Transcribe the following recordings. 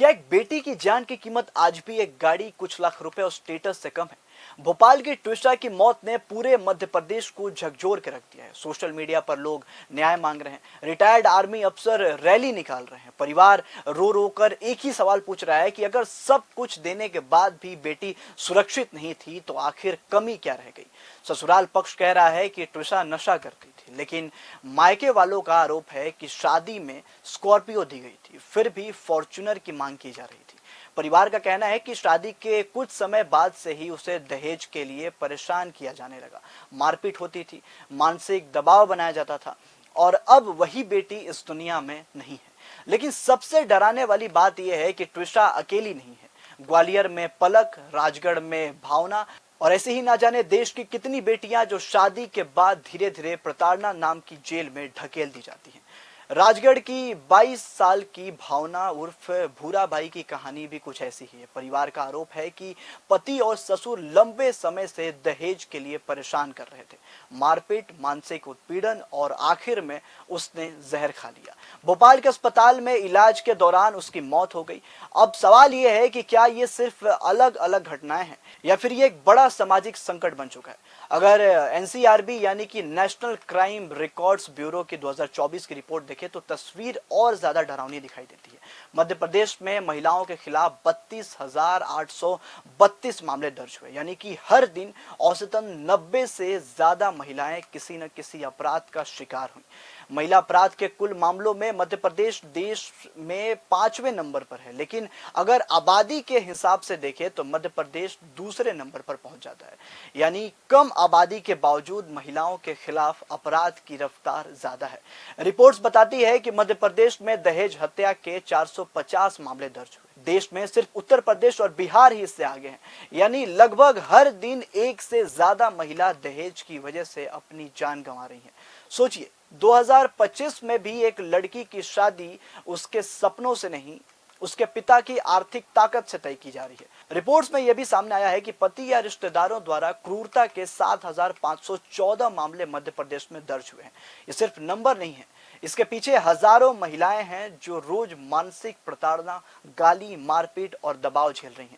क्या एक बेटी की जान की कीमत आज भी एक गाड़ी, कुछ लाख रुपए और स्टेटस से कम है? भोपाल की ट्विशा की मौत ने पूरे मध्य प्रदेश को झकझोर के रख दिया है। सोशल मीडिया पर लोग न्याय मांग रहे हैं, रिटायर्ड आर्मी अफसर रैली निकाल रहे हैं, परिवार रो रो कर एक ही सवाल पूछ रहा है कि अगर सब कुछ देने के बाद भी बेटी सुरक्षित नहीं थी तो आखिर कमी क्या रह गई। ससुराल पक्ष कह रहा है कि ट्विशा नशा करती थी, लेकिन मायके वालों का आरोप है कि शादी में स्कॉर्पियो दी गई थी, फिर भी फॉर्च्यूनर की मांग की जा रही थी। परिवार का कहना है कि शादी के कुछ समय बाद से ही उसे दहेज के लिए परेशान किया जाने लगा, मारपीट होती थी, मानसिक दबाव बनाया जाता था और अब वही बेटी इस दुनिया में नहीं है। लेकिन सबसे डराने वाली बात यह है कि ट्विशा अकेली नहीं है। ग्वालियर में पलक, राजगढ़ में भावना और ऐसे ही ना जाने देश की कितनी बेटियां जो शादी के बाद धीरे धीरे प्रताड़ना नाम की जेल में ढकेल दी जाती हैं। राजगढ़ की 22 साल की भावना उर्फ भूरा भाई की कहानी भी कुछ ऐसी ही है। परिवार का आरोप है कि पति और ससुर लंबे समय से दहेज के लिए परेशान कर रहे थे, मारपीट, मानसिक उत्पीड़न और आखिर में उसने जहर खा लिया। भोपाल के अस्पताल में इलाज के दौरान उसकी मौत हो गई। अब सवाल यह है कि क्या ये सिर्फ अलग अलग घटनाएं हैं या फिर ये एक बड़ा सामाजिक संकट बन चुका है। अगर एनसीआरबी यानी कि नेशनल क्राइम रिकॉर्ड्स ब्यूरो की 2024 की रिपोर्ट देखें तो तस्वीर और ज्यादा डरावनी दिखाई देती है। मध्य प्रदेश में महिलाओं के खिलाफ 32,832 मामले दर्ज हुए, यानी कि हर दिन औसतन 90 से ज्यादा महिलाएं किसी न किसी अपराध का शिकार हुई। महिला अपराध के कुल मामलों में मध्य प्रदेश देश में 5वें नंबर पर है, लेकिन अगर आबादी के हिसाब से देखें तो मध्य प्रदेश दूसरे नंबर पर पहुंच जाता है। यानी कम आबादी के बावजूद महिलाओं के खिलाफ अपराध की रफ्तार ज्यादा है। रिपोर्ट्स बताती है कि मध्य प्रदेश में दहेज हत्या के 450 मामले दर्ज हुए। देश में सिर्फ उत्तर प्रदेश और बिहार ही इससे आगे हैं। यानी लगभग हर दिन एक से ज्यादा महिला दहेज की वजह से अपनी जान गंवा रही हैं। सोचिए, 2025 में भी एक लड़की की शादी उसके सपनों से नहीं, उसके पिता की आर्थिक ताकत से तय की जा रही है। रिपोर्ट्स में यह भी सामने आया है कि पति या रिश्तेदारों द्वारा क्रूरता के 7,514 मामले मध्य प्रदेश में दर्ज हुए हैं। ये सिर्फ नंबर नहीं है, इसके पीछे हजारों महिलाएं हैं जो रोज मानसिक प्रताड़ना, गाली, मारपीट और दबाव झेल रही हैं।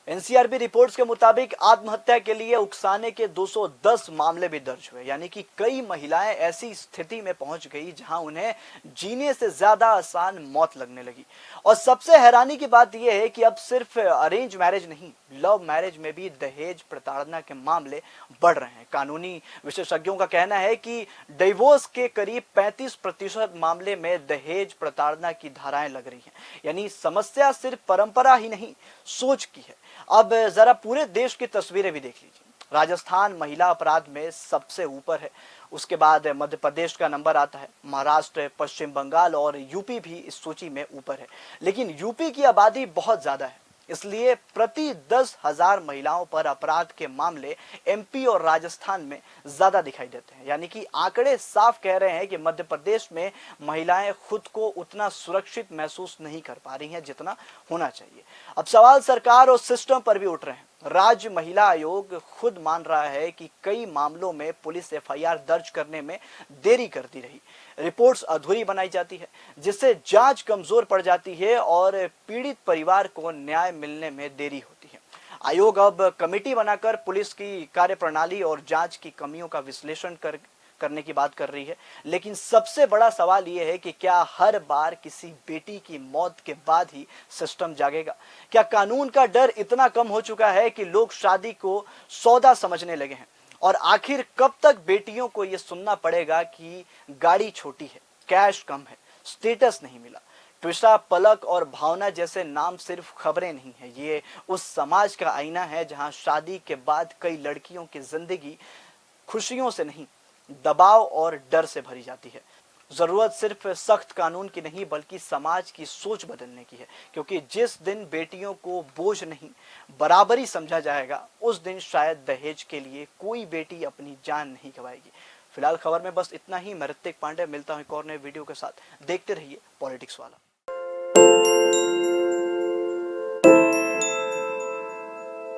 एनसीआरबी रिपोर्ट्स के मुताबिक आत्महत्या के लिए उकसाने के 210 मामले भी दर्ज हुए, यानी कि कई महिलाएं ऐसी स्थिति में पहुंच गई जहां उन्हें जीने से ज्यादा आसान मौत लगने लगी। और सबसे हैरानी की बात यह है कि अब सिर्फ अरेंज मैरिज नहीं, लव मैरिज में भी दहेज प्रताड़ना के मामले बढ़ रहे हैं। कानूनी विशेषज्ञों का कहना है कि डिवोर्स के करीब 35% मामले में दहेज प्रताड़ना की धाराएं लग रही हैं। यानी समस्या सिर्फ परंपरा ही नहीं, सोच की है। अब जरा पूरे देश की तस्वीरें भी देख लीजिए। राजस्थान महिला अपराध में सबसे ऊपर है, उसके बाद मध्य प्रदेश का नंबर आता है, महाराष्ट्र, पश्चिम बंगाल और यूपी भी इस सूची में ऊपर है। लेकिन यूपी की आबादी बहुत ज्यादा है, इसलिए प्रति 10,000 महिलाओं पर अपराध के मामले एमपी और राजस्थान में ज्यादा दिखाई देते हैं। यानी कि आंकड़े साफ कह रहे हैं कि मध्य प्रदेश में महिलाएं खुद को उतना सुरक्षित महसूस नहीं कर पा रही हैं जितना होना चाहिए। अब सवाल सरकार और सिस्टम पर भी उठ रहे हैं। राज्य महिला आयोग खुद मान रहा है कि कई मामलों में पुलिस एफआईआर दर्ज करने में देरी करती रही, रिपोर्ट्स अधूरी बनाई जाती है, जिससे जांच कमजोर पड़ जाती है और पीड़ित परिवार को न्याय मिलने में देरी होती है। आयोग अब कमेटी बनाकर पुलिस की कार्यप्रणाली और जांच की कमियों का विश्लेषण करने की बात कर रही है। लेकिन सबसे बड़ा सवाल यह है कि क्या हर बार किसी बेटी की मौत के बाद ही सिस्टम जागेगा? क्या कानून का डर इतना कम हो चुका है कि लोग शादी को सौदा समझने लगे हैं? और आखिर कब तक बेटियों को यह सुनना पड़ेगा कि गाड़ी छोटी है, कैश कम है, स्टेटस नहीं मिला? ट्विशा, पलक और भावना जैसे नाम सिर्फ खबरें नहीं है, ये उस समाज का आईना है जहां शादी के बाद कई लड़कियों की जिंदगी खुशियों से नहीं, दबाव और डर से भरी जाती है। जरूरत सिर्फ सख्त कानून की नहीं बल्कि समाज की सोच बदलने की है, क्योंकि जिस दिन बेटियों को बोझ नहीं बराबरी समझा जाएगा, उस दिन शायद दहेज के लिए कोई बेटी अपनी जान नहीं गंवाएगी। फिलहाल खबर में बस इतना ही। मैं ऋतिक पांडे मिलता हूं एक और नए वीडियो के साथ। देखते रहिए पॉलिटिक्स वाला।